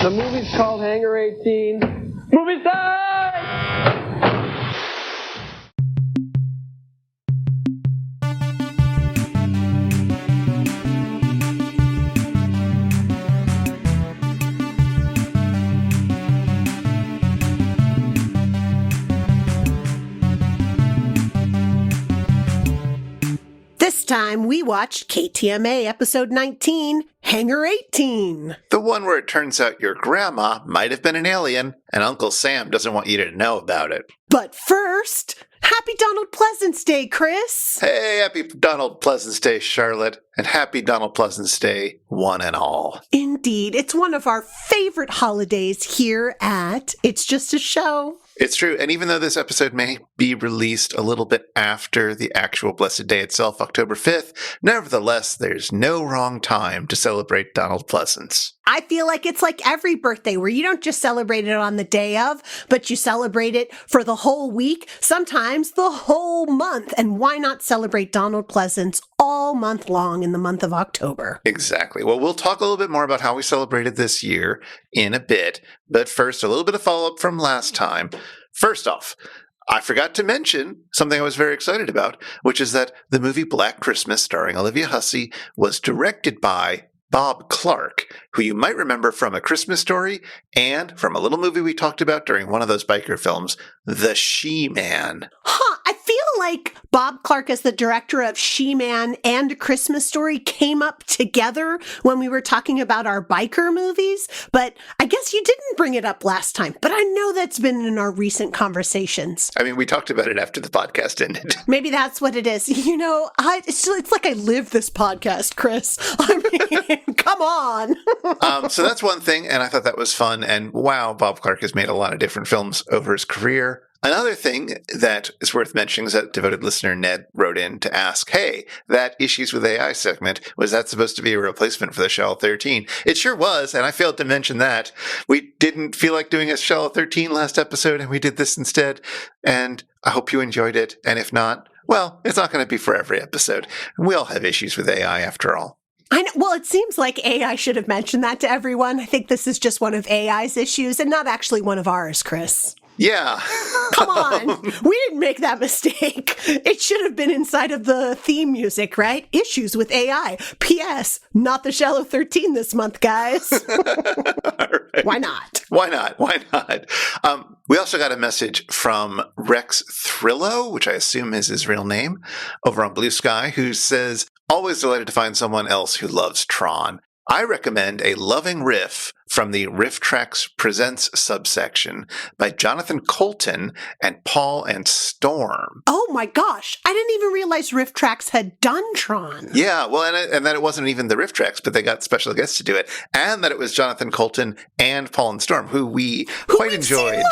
The movie's called Hangar 18. Movie time! This time we watched KTMA episode 19, Hangar 18. The one where it turns out your grandma might have been an alien, and Uncle Sam doesn't want you to know about it. But first, happy Donald Pleasence Day, Chris. Hey, happy Donald Pleasance Day, Charlotte, and happy Donald Pleasance Day, one and all. Indeed, it's one of our favorite holidays here at It's Just a Show. It's true, and even though this episode may be released a little bit after the actual blessed day itself, October 5th, nevertheless, there's no wrong time to celebrate Donald Pleasence. I feel like it's like every birthday where you don't just celebrate it on the day of, but you celebrate it for the whole week, sometimes the whole month. And why not celebrate Donald Pleasence all month long in the month of October? Exactly. Well, we'll talk a little bit more about how we celebrated this year in a bit, but first, a little bit of follow-up from last time. First off, I forgot to mention something I was very excited about, which is that the movie Black Christmas, starring Olivia Hussey, was directed by Bob Clark, who you might remember from A Christmas Story and from a little movie we talked about during one of those biker films, The She-Man. Huh, I feel like Bob Clark as the director of She-Man and A Christmas Story came up together when we were talking about our biker movies, but I guess you didn't bring it up last time, but I know that's been in our recent conversations. I mean, we talked about it after the podcast ended. Maybe that's what it is. You know, it's like I live this podcast, Chris. I mean, come on. So that's one thing, and I thought that was fun. And wow, Bob Clark has made a lot of different films over his career. Another thing that is worth mentioning is that devoted listener Ned wrote in to ask, hey, that Issues with AI segment, was that supposed to be a replacement for the Shell 13? It sure was, and I failed to mention that. We didn't feel like doing a Shell 13 last episode, and we did this instead. And I hope you enjoyed it. And if not, well, it's not going to be for every episode. We all have issues with AI after all. I know, well, it seems like AI should have mentioned that to everyone. I think this is just one of AI's issues and not actually one of ours, Chris. Yeah. Come on. We didn't make that mistake. It should have been inside of the theme music, right? Issues with AI. P.S. Not the Shallow 13 this month, guys. Right. Why not? Why not? Why not? We also got a message from Rex Thrillo, which I assume is his real name, over on Blue Sky, who says, always delighted to find someone else who loves Tron. I recommend A Loving Riff from the Riff Tracks Presents subsection by Jonathan Colton and Paul and Storm. Oh my gosh. I didn't even realize Riff Tracks had done Tron. Yeah, well, and that it wasn't even the Riff Tracks, but they got special guests to do it. And that it was Jonathan Colton and Paul and Storm, who we quite enjoyed.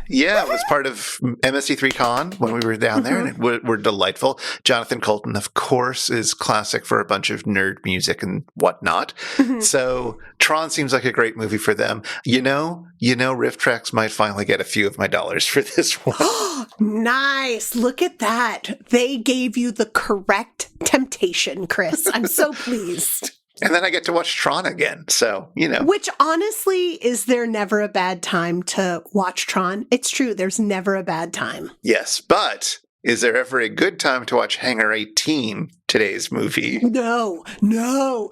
Yeah, it was part of MST3 Con when we were down there, and it were delightful. Jonathan Colton, of course, is classic for a bunch of nerd music and whatnot. So Tron seems like a great movie for them. You know, Riff Tracks might finally get a few of my dollars for this one. Nice. Look at that. They gave you the correct temptation, Chris. I'm so pleased. And then I get to watch Tron again. So, you know. Which honestly, is there never a bad time to watch Tron? It's true. There's never a bad time. Yes, but is there ever a good time to watch Hangar 18, today's movie? No. Don't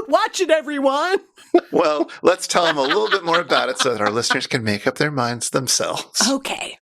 watch it, everyone. Well, let's tell them a little bit more about it so that our listeners can make up their minds themselves. Okay.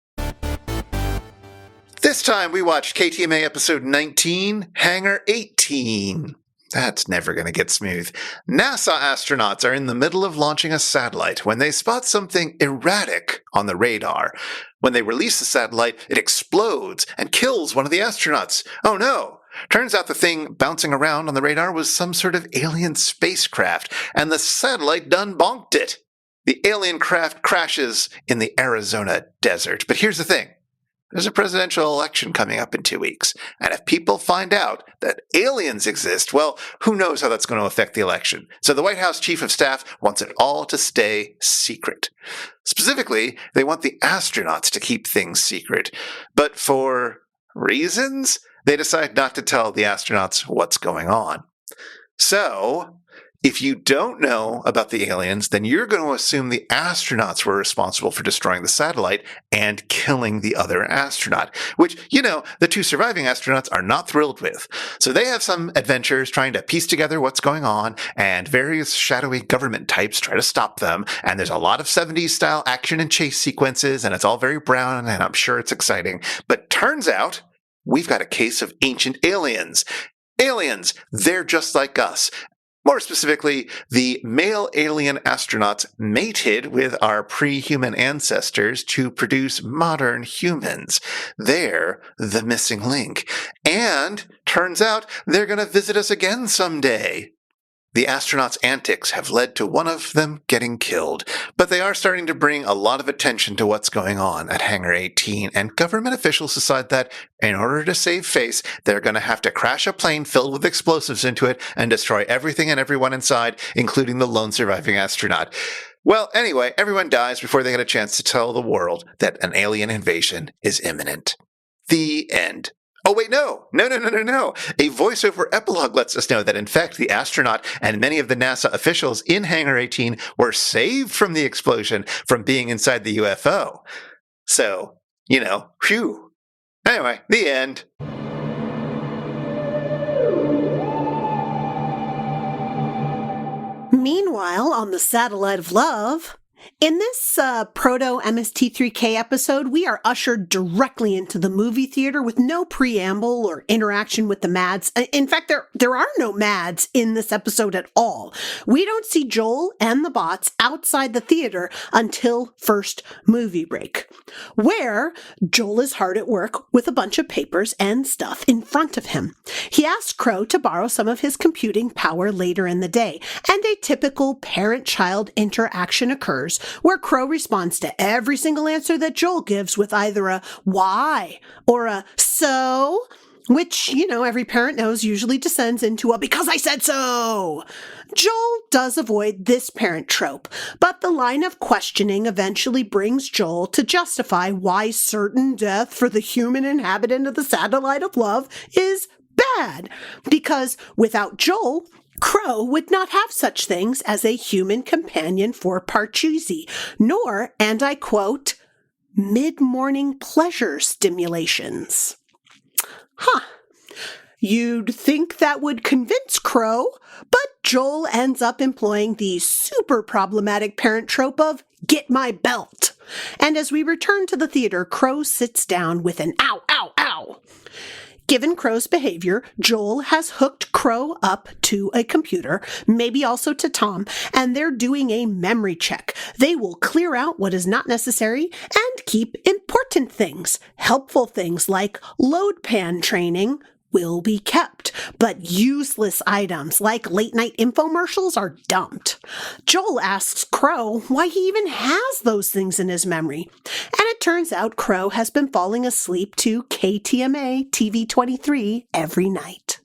This time we watched KTMA episode 19, Hangar 18. That's never going to get smooth. NASA astronauts are in the middle of launching a satellite when they spot something erratic on the radar. When they release the satellite, it explodes and kills one of the astronauts. Oh no! Turns out the thing bouncing around on the radar was some sort of alien spacecraft, and the satellite done bonked it. The alien craft crashes in the Arizona desert. But here's the thing. There's a presidential election coming up in 2 weeks, and if people find out that aliens exist, well, who knows how that's going to affect the election. So the White House Chief of Staff wants it all to stay secret. Specifically, they want the astronauts to keep things secret. But for reasons, they decide not to tell the astronauts what's going on. So, If you don't know about the aliens, then you're going to assume the astronauts were responsible for destroying the satellite and killing the other astronaut, which, the two surviving astronauts are not thrilled with. So they have some adventures trying to piece together what's going on, and various shadowy government types try to stop them. And there's a lot of 70s style action and chase sequences, and it's all very brown, and I'm sure it's exciting. But turns out we've got a case of ancient aliens. Aliens, they're just like us. More specifically, the male alien astronauts mated with our pre-human ancestors to produce modern humans. They're the missing link. And turns out they're going to visit us again someday. The astronauts' antics have led to one of them getting killed, but they are starting to bring a lot of attention to what's going on at Hangar 18, and government officials decide that in order to save face, they're going to have to crash a plane filled with explosives into it and destroy everything and everyone inside, including the lone surviving astronaut. Well, anyway, everyone dies before they get a chance to tell the world that an alien invasion is imminent. The end. Oh, wait, no. A voiceover epilogue lets us know that, in fact, the astronaut and many of the NASA officials in Hangar 18 were saved from the explosion from being inside the UFO. So, phew. Anyway, the end. Meanwhile, on the Satellite of Love, in this proto-MST3K episode, we are ushered directly into the movie theater with no preamble or interaction with the Mads. In fact, there are no Mads in this episode at all. We don't see Joel and the bots outside the theater until first movie break, where Joel is hard at work with a bunch of papers and stuff in front of him. He asks Crow to borrow some of his computing power later in the day, and a typical parent-child interaction occurs where Crow responds to every single answer that Joel gives with either a why or a so, which, every parent knows usually descends into a because I said so. Joel does avoid this parent trope, but the line of questioning eventually brings Joel to justify why certain death for the human inhabitant of the Satellite of Love is bad, because without Joel, Crow would not have such things as a human companion for Parcheesi, nor, and I quote, mid-morning pleasure stimulations. You'd think that would convince Crow, but Joel ends up employing the super problematic parent trope of get my belt. And as we return to the theater, Crow sits down with an ow, ow, ow. Given Crow's behavior, Joel has hooked Crow up to a computer, maybe also to Tom, and they're doing a memory check. They will clear out what is not necessary and keep important things. Helpful things like load pan training will be kept, but useless items like late-night infomercials are dumped. Joel asks Crow why he even has those things in his memory, and it turns out Crow has been falling asleep to KTMA TV23 every night.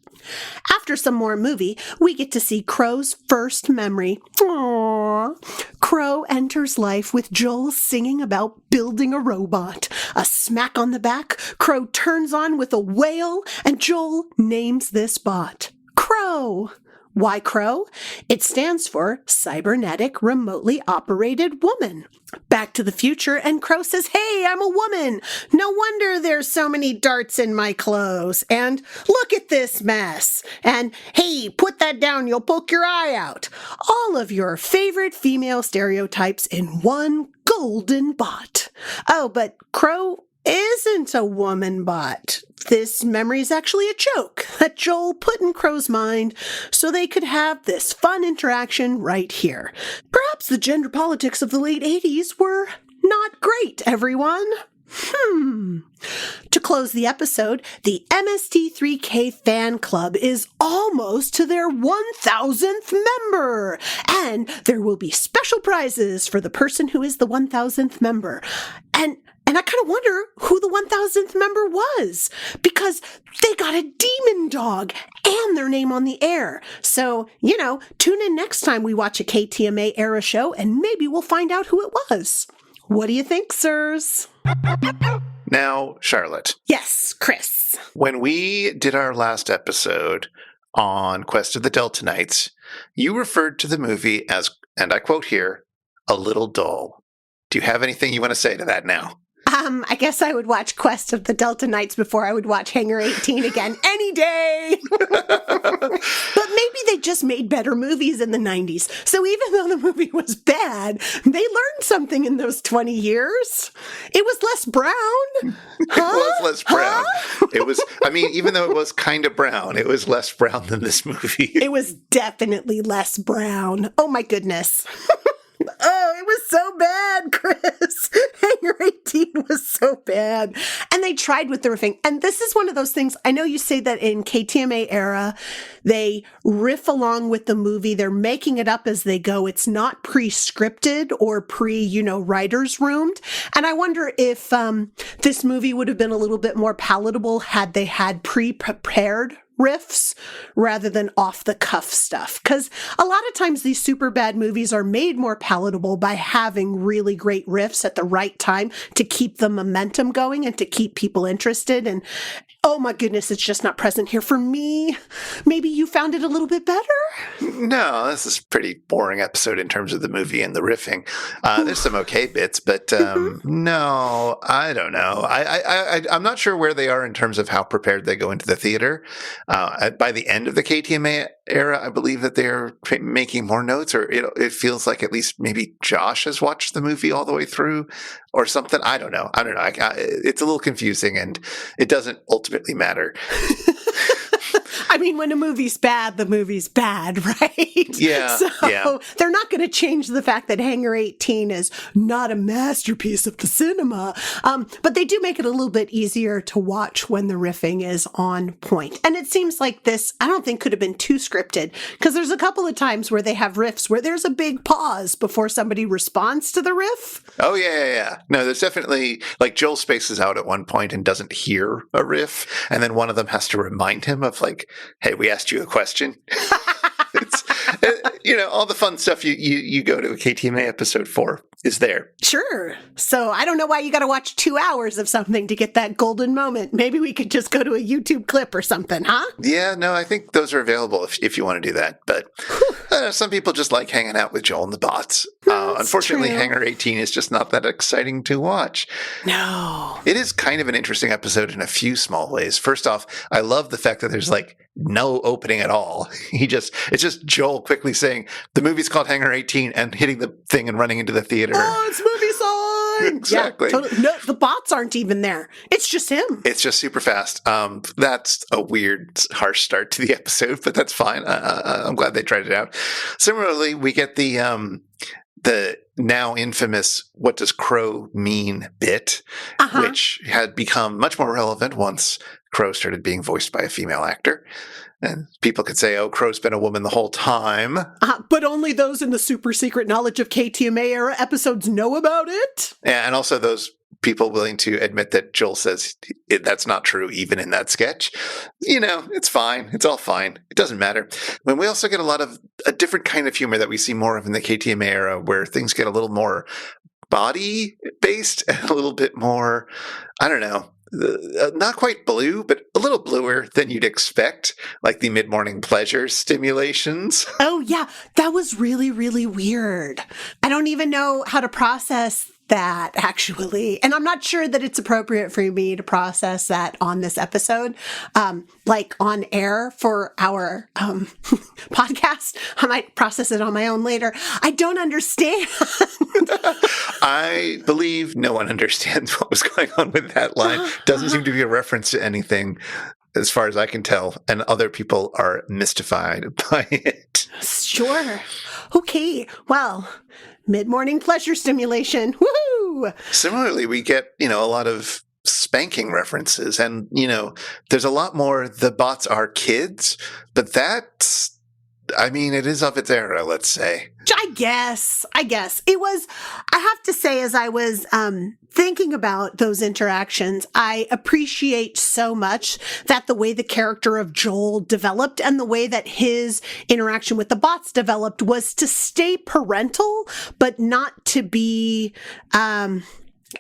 After some more movie, we get to see Crow's first memory. Aww. Crow enters life with Joel singing about building a robot. A smack on the back, Crow turns on with a wail, and Joel names this bot Crow. Why Crow? It stands for Cybernetic Remotely Operated Woman. Back to the Future, and Crow says, hey, I'm a woman. No wonder there's so many darts in my clothes. And look at this mess. And hey, put that down, you'll poke your eye out. All of your favorite female stereotypes in one golden bot. Oh, but Crow isn't a woman bot. This memory is actually a joke that Joel put in Crow's mind so they could have this fun interaction right here. Perhaps the gender politics of the late 80s were not great, everyone. To close the episode, the MST3K fan club is almost to their 1,000th member, and there will be special prizes for the person who is the 1,000th member. And I kind of wonder who the 1,000th member was, because they got a demon dog and their name on the air. So, tune in next time we watch a KTMA era show, and maybe we'll find out who it was. What do you think, sirs? Now, Charlotte. Yes, Chris. When we did our last episode on Quest of the Delta Knights, you referred to the movie as, and I quote here, a little dull. Do you have anything you want to say to that now? I guess I would watch Quest of the Delta Knights before I would watch Hangar 18 again any day. But maybe they just made better movies in the 90s. So even though the movie was bad, they learned something in those 20 years. It was less brown. It was less brown. It was, I mean, even though it was kind of brown, it was less brown than this movie. It was definitely less brown. Oh my goodness. Oh, it was so bad, Chris. Hangar 18 was so bad. And they tried with the riffing. And this is one of those things, I know you say that in KTMA era, they riff along with the movie. They're making it up as they go. It's not pre-scripted or writer's roomed. And I wonder if this movie would have been a little bit more palatable had they had pre-prepared riffs rather than off-the-cuff stuff. Because a lot of times these super bad movies are made more palatable by having really great riffs at the right time to keep the momentum going and to keep people interested. And oh my goodness, it's just not present here for me. Maybe you found it a little bit better? No, this is a pretty boring episode in terms of the movie and the riffing. There's some okay bits, but no, I don't know. I'm not sure where they are in terms of how prepared they go into the theater. By the end of the KTMA era, I believe that they're making more notes, or it feels like at least maybe Josh has watched the movie all the way through or something. I don't know. It's a little confusing, and it doesn't ultimately matter. I mean, when a movie's bad, the movie's bad, right? Yeah. So they're not going to change the fact that Hangar 18 is not a masterpiece of the cinema. But they do make it a little bit easier to watch when the riffing is on point. And it seems like this, I don't think could have been too scripted, because there's a couple of times where they have riffs where there's a big pause before somebody responds to the riff. Oh, yeah. No, there's definitely, like, Joel spaces out at one point and doesn't hear a riff. And then one of them has to remind him of, like, hey, we asked you a question. It's, all the fun stuff you go to a KTMA episode for is there. Sure. So I don't know why you got to watch 2 hours of something to get that golden moment. Maybe we could just go to a YouTube clip or something, huh? Yeah, no, I think those are available if you want to do that. But some people just like hanging out with Joel and the bots. Unfortunately, true. Hangar 18 is just not that exciting to watch. No. It is kind of an interesting episode in a few small ways. First off, I love the fact that there's like no opening at all. It's just Joel quickly saying the movie's called Hangar 18 and hitting the thing and running into the theater. Oh, it's movie sign! Exactly. Yeah, totally. No, the bots aren't even there. It's just him. It's just super fast. That's a weird, harsh start to the episode, but that's fine. I'm glad they tried it out. Similarly, we get the now infamous "What does Crow mean?" bit, which had become much more relevant once Crow started being voiced by a female actor. And people could say, oh, Crow's been a woman the whole time. But only those in the super secret knowledge of KTMA era episodes know about it. And also those people willing to admit that Joel says that's not true, even in that sketch. It's fine. It's all fine. It doesn't matter. When we also get a different kind of humor that we see more of in the KTMA era, where things get a little more body-based and a little bit more, I don't know, not quite blue, but a little bluer than you'd expect, like the mid-morning pleasure stimulations. Oh, yeah. That was really, really weird. I don't even know how to process that, actually. And I'm not sure that it's appropriate for me to process that on this episode. Like on air for our podcast. I might process it on my own later. I don't understand. I believe no one understands what was going on with that line. Doesn't seem to be a reference to anything, as far as I can tell, and other people are mystified by it. Sure. Okay. Well, mid-morning pleasure stimulation. Woohoo! Similarly, we get, a lot of spanking references, and, there's a lot more the bots are kids, but that's, it is of its era, let's say. I guess. It was, I have to say, as I was thinking about those interactions, I appreciate so much that the way the character of Joel developed and the way that his interaction with the bots developed was to stay parental, but not to be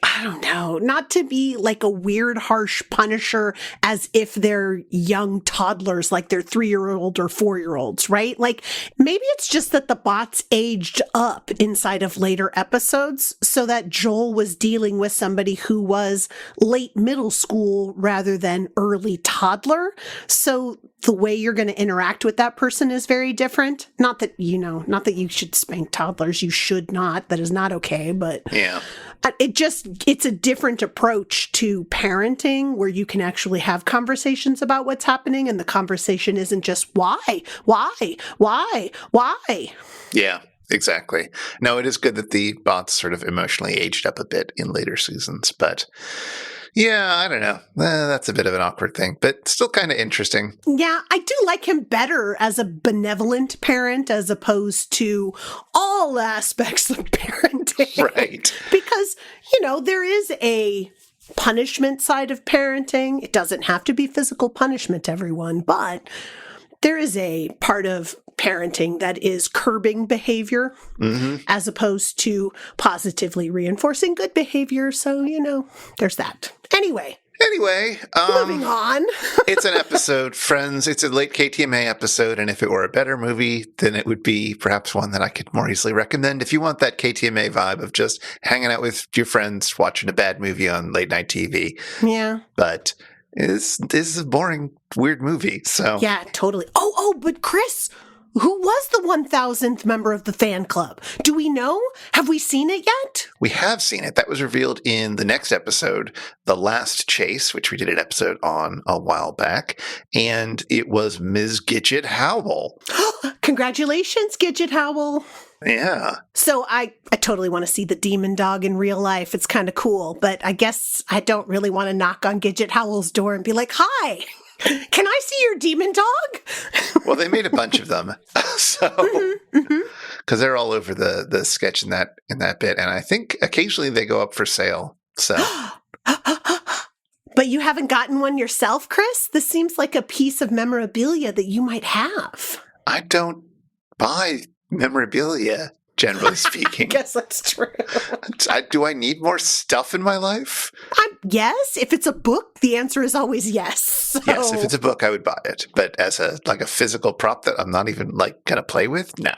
I don't know, not to be like a weird, harsh punisher as if they're young toddlers, like they're 3-year-old or 4-year-olds, right? Like maybe it's just that the bots aged up inside of later episodes so that Joel was dealing with somebody who was late middle school rather than early toddler. So the way you're going to interact with that person is very different. Not that you should spank toddlers. You should not. That is not okay. But yeah, it's a different approach to parenting where you can actually have conversations about what's happening. And the conversation isn't just why. Yeah, exactly. No, it is good that the bots sort of emotionally aged up a bit in later seasons, but yeah, I don't know. That's a bit of an awkward thing, but still kind of interesting. Yeah, I do like him better as a benevolent parent as opposed to all aspects of parenting. Right. Because, there is a punishment side of parenting. It doesn't have to be physical punishment, everyone, but there is a part of parenting that is curbing behavior as opposed to positively reinforcing good behavior. So, there's that. Anyway, moving on. It's an episode, friends. It's a late KTMA episode, and if it were a better movie, then it would be perhaps one that I could more easily recommend. If you want that KTMA vibe of just hanging out with your friends, watching a bad movie on late night TV. Yeah. But this is a boring, weird movie. So yeah, totally. Oh, but Chris, who was the 1000th member of the fan club? Do we know? Have we seen it yet? We have seen it. That was revealed in the next episode, The Last Chase, which we did an episode on a while back. And it was Ms. Gidget Howell. Congratulations, Gidget Howell. Yeah. So I totally want to see the demon dog in real life. It's kind of cool. But I guess I don't really want to knock on Gidget Howell's door and be like, hi. Can I see your demon dog? Well, they made a bunch of them, so because they're all over the sketch in that bit, and I think occasionally they go up for sale. So, but you haven't gotten one yourself, Chris? This seems like a piece of memorabilia that you might have. I don't buy memorabilia, generally speaking. I guess that's true. Do I need more stuff in my life? Yes. If it's a book, the answer is always yes. So. Yes, if it's a book, I would buy it. But as a physical prop that I'm not even going to play with, no.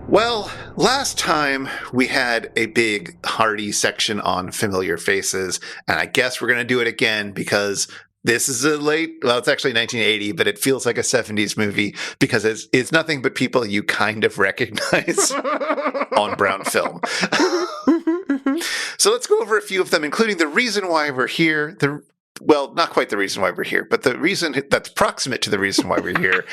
Well, last time we had a big hearty section on familiar faces, and I guess we're going to do it again because this is it's actually 1980, but it feels like a 70s movie because it's nothing but people you kind of recognize on brown film. So let's go over a few of them, including the reason why we're here. Not quite the reason why we're here, but the reason that's proximate to the reason why we're here.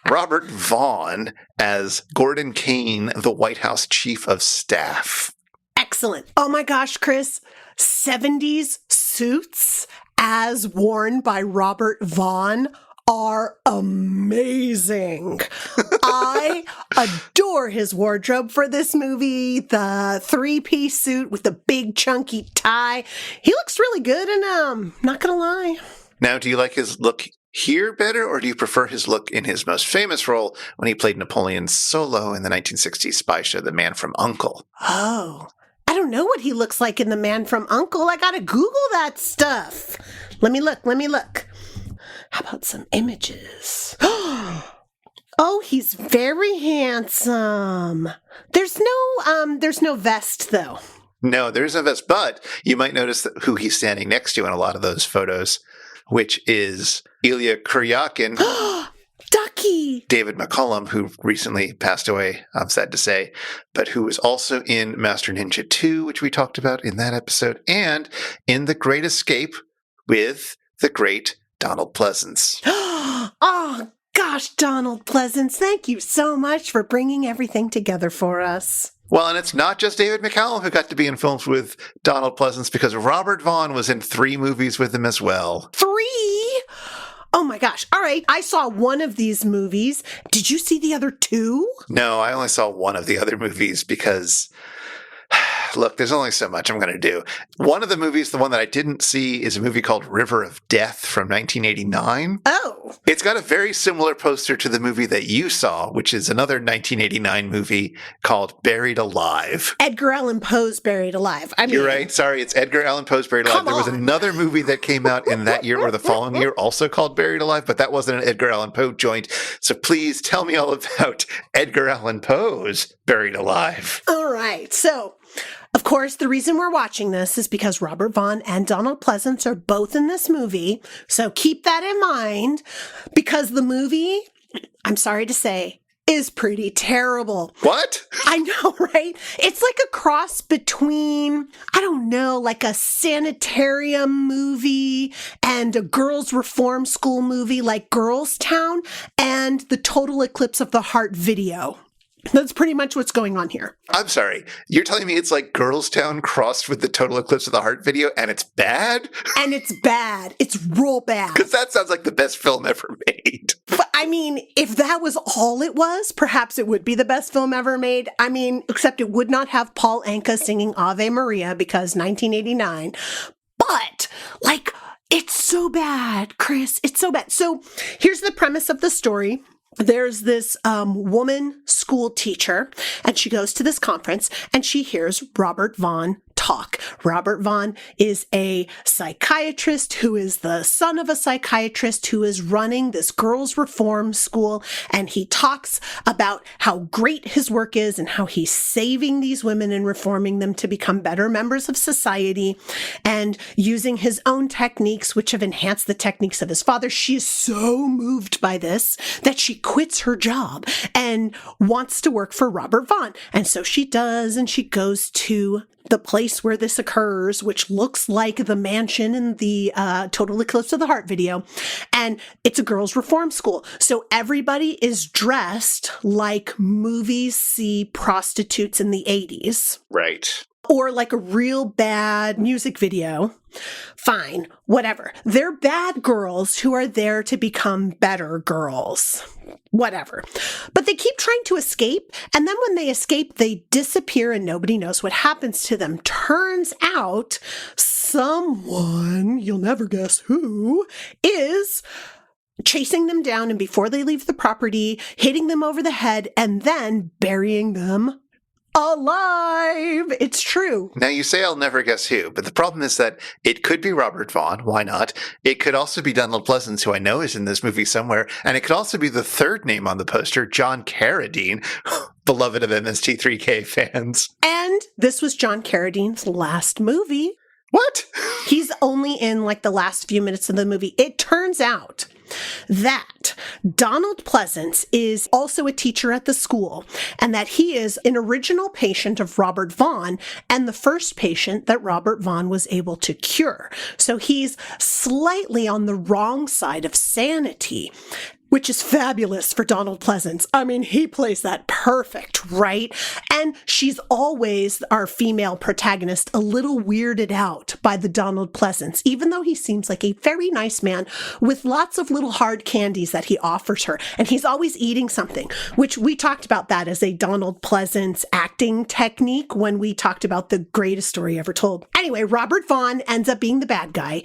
Robert Vaughn as Gordon Kane, the White House Chief of Staff. Excellent. Oh my gosh, Chris. 70s suits as worn by Robert Vaughn are amazing. I adore his wardrobe for this movie. The 3-piece suit with the big chunky tie. He looks really good in them. Not gonna lie. Now, do you like his look here better, or do you prefer his look in his most famous role when he played Napoleon Solo in the 1960s spy show, The Man from U.N.C.L.E.? Oh, I don't know what he looks like in The Man from U.N.C.L.E. I gotta Google that stuff. Let me look. How about some images? Oh, he's very handsome. There's no vest though. No, there is no vest, but you might notice who he's standing next to in a lot of those photos, which is Ilya Kuryakin. Ducky! David McCollum, who recently passed away, I'm sad to say, but who was also in Master Ninja 2, which we talked about in that episode, and in The Great Escape with the great Donald Pleasence. Oh, gosh, Donald Pleasence, thank you so much for bringing everything together for us. Well, and it's not just David McCallum who got to be in films with Donald Pleasence, because Robert Vaughn was in 3 movies with him as well. 3? Oh my gosh. All right. I saw one of these movies. Did you see the other 2? No, I only saw one of the other movies because, Look, there's only so much I'm going to do. One of the movies, the one that I didn't see, is a movie called River of Death from 1989. Oh. It's got a very similar poster to the movie that you saw, which is another 1989 movie called Buried Alive. Edgar Allan Poe's Buried Alive. I mean, You're right. Sorry, it's Edgar Allan Poe's Buried Alive. Come There was on. another movie that came out in that year or the following year also called Buried Alive, but that wasn't an Edgar Allan Poe joint. So please tell me all about Edgar Allan Poe's Buried Alive. All right. So, of course, the reason we're watching this is because Robert Vaughn and Donald Pleasence are both in this movie. So keep that in mind, because the movie, I'm sorry to say, is pretty terrible. What? I know, right? It's like a cross between, I don't know, like a sanitarium movie and a girls' reform school movie like Girls Town and the Total Eclipse of the Heart video. That's pretty much what's going on here. I'm sorry. You're telling me it's like Girls Town crossed with the Total Eclipse of the Heart video and it's bad? And it's bad. It's real bad. Because that sounds like the best film ever made. But I mean, if that was all it was, perhaps it would be the best film ever made. I mean, except it would not have Paul Anka singing Ave Maria because 1989. But, like, it's so bad, Chris. It's so bad. So here's the premise of the story. There's this woman school teacher, and she goes to this conference, and she hears Robert Vaughn talk. Robert Vaughn is a psychiatrist who is the son of a psychiatrist who is running this girls' reform school, and he talks about how great his work is and how he's saving these women and reforming them to become better members of society and using his own techniques, which have enhanced the techniques of his father. She is so moved by this that she quits her job and wants to work for Robert Vaughn. And so she does, and she goes to the place where this occurs, which looks like the mansion in the Total Eclipse of the Heart video. And it's a girls' reform school. So everybody is dressed like movies see prostitutes in the 80s. Right. Or like a real bad music video. Fine, whatever. They're bad girls who are there to become better girls. Whatever. But they keep trying to escape, and then when they escape, they disappear and nobody knows what happens to them. Turns out someone, you'll never guess who, is chasing them down, and before they leave the property, hitting them over the head and then burying them alive. It's true. Now, you say I'll never guess who, but the problem is that it could be Robert Vaughn. Why not? It could also be Donald Pleasence, who I know is in this movie somewhere. And it could also be the third name on the poster, John Carradine, beloved of MST3K fans. And this was John Carradine's last movie. What? He's only in like the last few minutes of the movie. It turns out that Donald Pleasence is also a teacher at the school, and that he is an original patient of Robert Vaughn and the first patient that Robert Vaughn was able to cure. So he's slightly on the wrong side of sanity, which is fabulous for Donald Pleasence. I mean, he plays that perfect, right? And she's always, our female protagonist, a little weirded out by the Donald Pleasence, even though he seems like a very nice man with lots of little hard candies that he offers her. And he's always eating something, which we talked about that as a Donald Pleasence acting technique when we talked about the greatest story ever told. Anyway, Robert Vaughn ends up being the bad guy.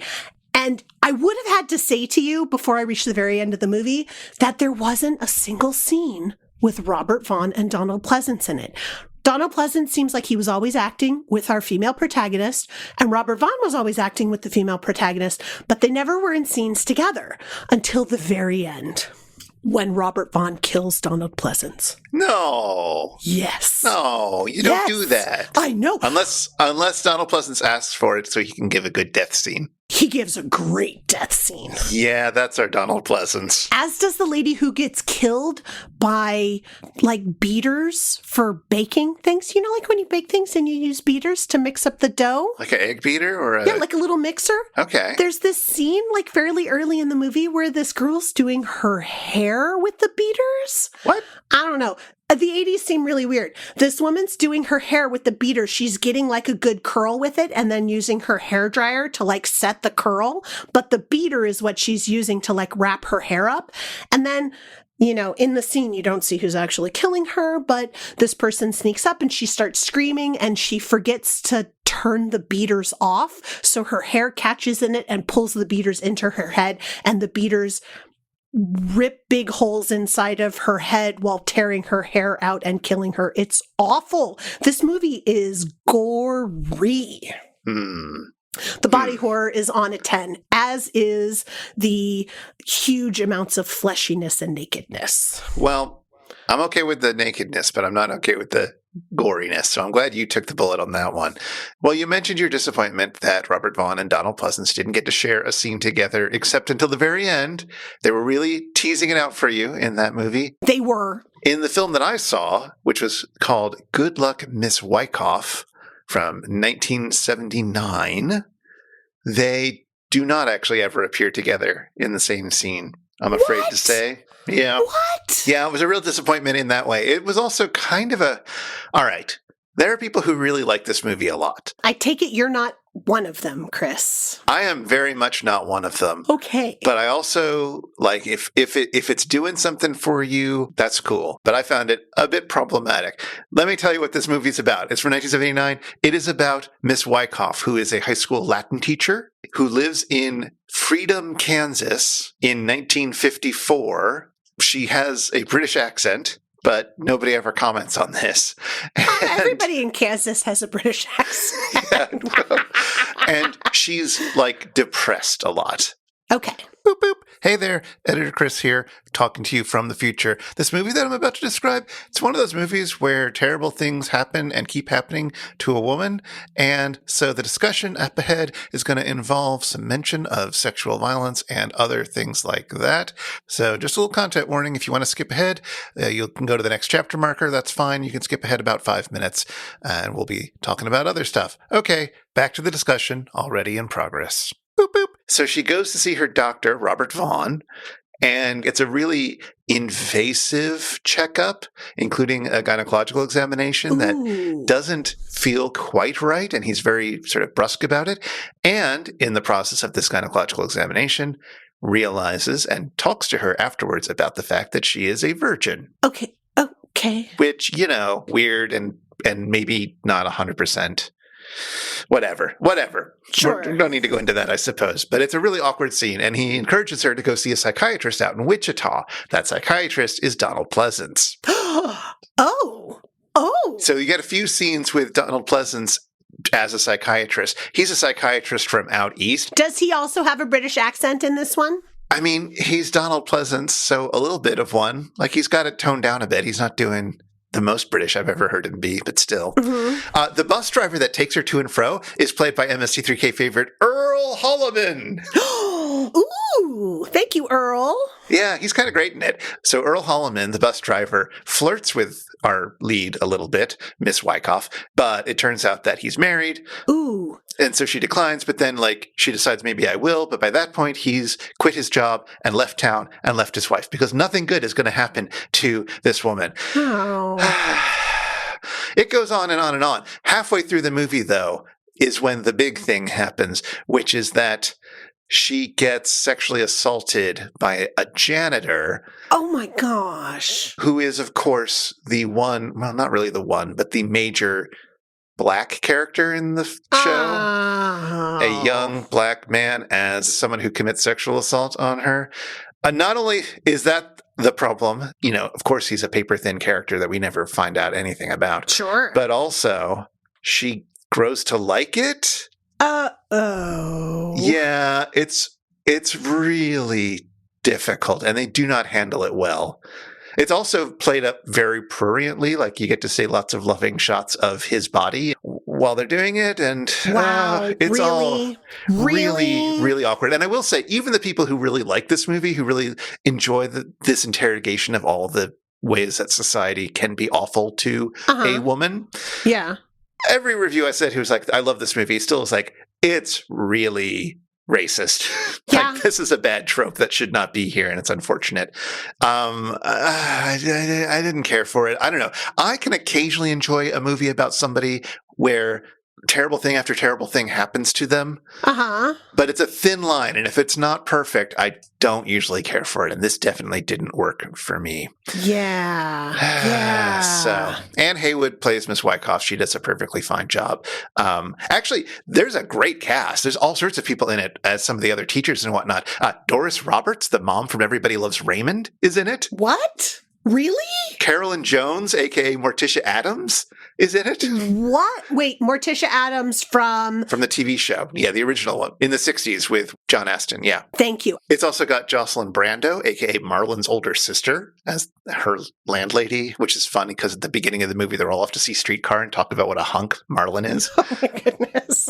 And I would have had to say to you before I reached the very end of the movie that there wasn't a single scene with Robert Vaughn and Donald Pleasence in it. Donald Pleasence seems like he was always acting with our female protagonist, and Robert Vaughn was always acting with the female protagonist, but they never were in scenes together until the very end, when Robert Vaughn kills Donald Pleasence. No. Yes. No, you don't do that. I know. Unless Donald Pleasence asks for it so he can give a good death scene. He gives a great death scene. Yeah, that's our Donald Pleasence. As does the lady who gets killed by, like, beaters for baking things. You know, like when you bake things and you use beaters to mix up the dough? Like an egg beater or a... Yeah, like a little mixer. Okay. There's this scene, like, fairly early in the movie where this girl's doing her hair with the beaters. What? I don't know. The 80s seem really weird. This woman's doing her hair with the beater. She's getting like a good curl with it and then using her hair dryer to like set the curl. But the beater is what she's using to like wrap her hair up. And then in the scene, you don't see who's actually killing her, but this person sneaks up and she starts screaming and she forgets to turn the beaters off. So her hair catches in it and pulls the beaters into her head, and the beaters rip big holes inside of her head while tearing her hair out and killing her. It's awful. This movie is gory. The body horror is on a 10, as is the huge amounts of fleshiness and nakedness. Well, I'm okay with the nakedness, but I'm not okay with the goriness. So I'm glad you took the bullet on that one. Well, you mentioned your disappointment that Robert Vaughn and Donald Pleasence didn't get to share a scene together, except until the very end. They were really teasing it out for you in that movie. They were. In the film that I saw, which was called Good Luck, Miss Wyckoff, from 1979, they do not actually ever appear together in the same scene, I'm afraid to say. Yeah. What? Yeah, it was a real disappointment in that way. It was also kind of all right, there are people who really like this movie a lot. I take it you're not one of them, Chris. I am very much not one of them. Okay. But I also, like, if it's doing something for you, that's cool. But I found it a bit problematic. Let me tell you what this movie's about. It's from 1979. It is about Miss Wyckoff, who is a high school Latin teacher who lives in Freedom, Kansas in 1954. She has a British accent, but nobody ever comments on this. Everybody in Kansas has a British accent. Yeah, and she's, like, depressed a lot. Okay. Boop, boop. Hey there, Editor Chris here, talking to you from the future. This movie that I'm about to describe, it's one of those movies where terrible things happen and keep happening to a woman. And so the discussion up ahead is going to involve some mention of sexual violence and other things like that. So just a little content warning. If you want to skip ahead, you can go to the next chapter marker. That's fine. You can skip ahead about 5 minutes and we'll be talking about other stuff. Okay, back to the discussion already in progress. Boop, boop. So she goes to see her doctor, Robert Vaughn, and it's a really invasive checkup, including a gynecological examination that doesn't feel quite right, and he's very sort of brusque about it. And in the process of this gynecological examination, realizes and talks to her afterwards about the fact that she is a virgin. Okay. Which, weird and maybe not 100%. Whatever. Sure. We don't need to go into that, I suppose. But it's a really awkward scene, and he encourages her to go see a psychiatrist out in Wichita. That psychiatrist is Donald Pleasence. Oh. So you get a few scenes with Donald Pleasence as a psychiatrist. He's a psychiatrist from out east. Does he also have a British accent in this one? I mean, he's Donald Pleasence, so a little bit of one. Like, he's got it toned down a bit. He's not doing the most British I've ever heard him be, but still. Mm-hmm. The bus driver that takes her to and fro is played by MST3K favorite Earl Holliman. Ooh, thank you, Earl. Yeah, he's kind of great in it. So Earl Holliman, the bus driver, flirts with our lead a little bit, Miss Wyckoff, but it turns out that he's married. Ooh. And so she declines, but then, she decides maybe I will. But by that point, he's quit his job and left town and left his wife because nothing good is going to happen to this woman. Oh. It goes on and on and on. Halfway through the movie, though, is when the big thing happens, which is that she gets sexually assaulted by a janitor. Oh my gosh. Who is, of course, the one, well, not really the one, but the major black character in the show. A young black man as someone who commits sexual assault on her. Not only is that the problem, of course he's a paper-thin character that we never find out anything about. Sure. But also, she grows to like it. Uh-oh. Yeah, it's really difficult, and they do not handle it well. It's also played up very pruriently, like you get to see lots of loving shots of his body while they're doing it, and it's all really awkward. And I will say, even the people who really like this movie, who really enjoy this interrogation of all the ways that society can be awful to a woman. Yeah. Every review I said who was like, I love this movie, still is like, it's really racist. Yeah. Like, this is a bad trope that should not be here, and it's unfortunate. I didn't care for it. I don't know. I can occasionally enjoy a movie about somebody where terrible thing after terrible thing happens to them. Uh-huh. But it's a thin line, and if it's not perfect, I don't usually care for it, and this definitely didn't work for me. Yeah. Yeah. So, Anne Haywood plays Miss Wyckoff. She does a perfectly fine job. Actually, there's a great cast. There's all sorts of people in it as some of the other teachers and whatnot. Doris Roberts, the mom from Everybody Loves Raymond, is in it. What? Really? Carolyn Jones, a.k.a. Morticia Adams, is in it. What? Wait, Morticia Adams from the TV show. Yeah, the original one in the 60s with John Astin. Yeah. Thank you. It's also got Jocelyn Brando, a.k.a. Marlon's older sister, as her landlady, which is funny because at the beginning of the movie, they're all off to see Streetcar and talk about what a hunk Marlon is. Oh, my goodness.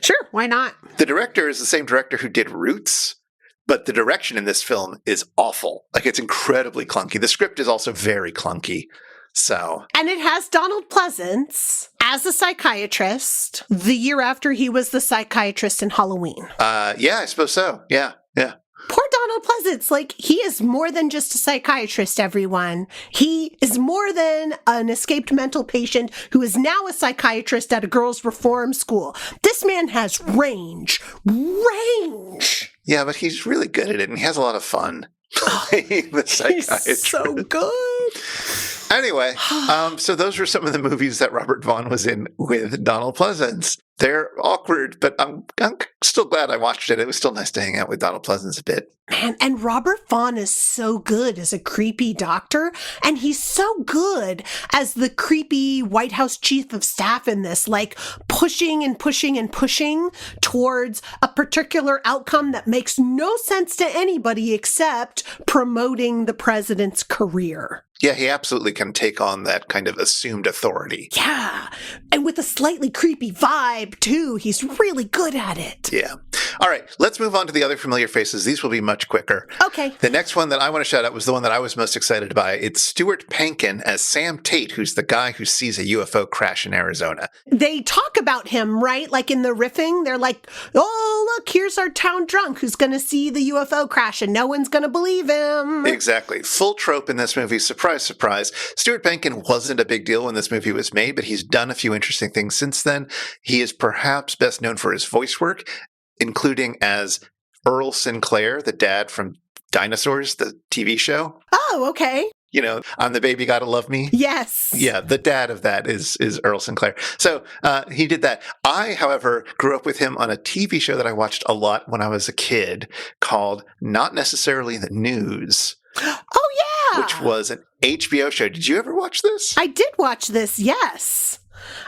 Sure, why not? The director is the same director who did Roots. But the direction in this film is awful. Like, it's incredibly clunky. The script is also very clunky. So. And it has Donald Pleasence as a psychiatrist the year after he was the psychiatrist in Halloween. Yeah, I suppose so. Yeah. Poor Donald Pleasence. Like, he is more than just a psychiatrist, everyone. He is more than an escaped mental patient who is now a psychiatrist at a girls' reform school. This man has range. Range. Yeah, but he's really good at it, and he has a lot of fun playing the psychiatrist. He's so good. Anyway, so those were some of the movies that Robert Vaughn was in with Donald Pleasence. They're awkward, but I'm still glad I watched it. It was still nice to hang out with Donald Pleasence a bit. Man, and Robert Vaughn is so good as a creepy doctor, and he's so good as the creepy White House chief of staff in this, like pushing and pushing and pushing towards a particular outcome that makes no sense to anybody except promoting the president's career. Yeah, he absolutely can take on that kind of assumed authority. Yeah, and with a slightly creepy vibe, too. He's really good at it. Yeah. All right, let's move on to the other familiar faces. These will be much quicker. Okay. The next one that I want to shout out was the one that I was most excited by. It's Stuart Pankin as Sam Tate, who's the guy who sees a UFO crash in Arizona. They talk about him, right? Like in the riffing, they're like, oh, look, here's our town drunk who's going to see the UFO crash and no one's going to believe him. Exactly. Full trope in this movie. Surprise, surprise. Stuart Pankin wasn't a big deal when this movie was made, but he's done a few interesting things since then. He is perhaps best known for his voice work, including as Earl Sinclair, the dad from Dinosaurs, the TV show. Oh, okay. You know, I'm the baby, gotta love me. Yes. Yeah, the dad of that is Earl Sinclair. So he did that. I, however, grew up with him on a TV show that I watched a lot when I was a kid called Not Necessarily the News. Oh, yeah. Which was an HBO show. Did you ever watch this? I did watch this, yes.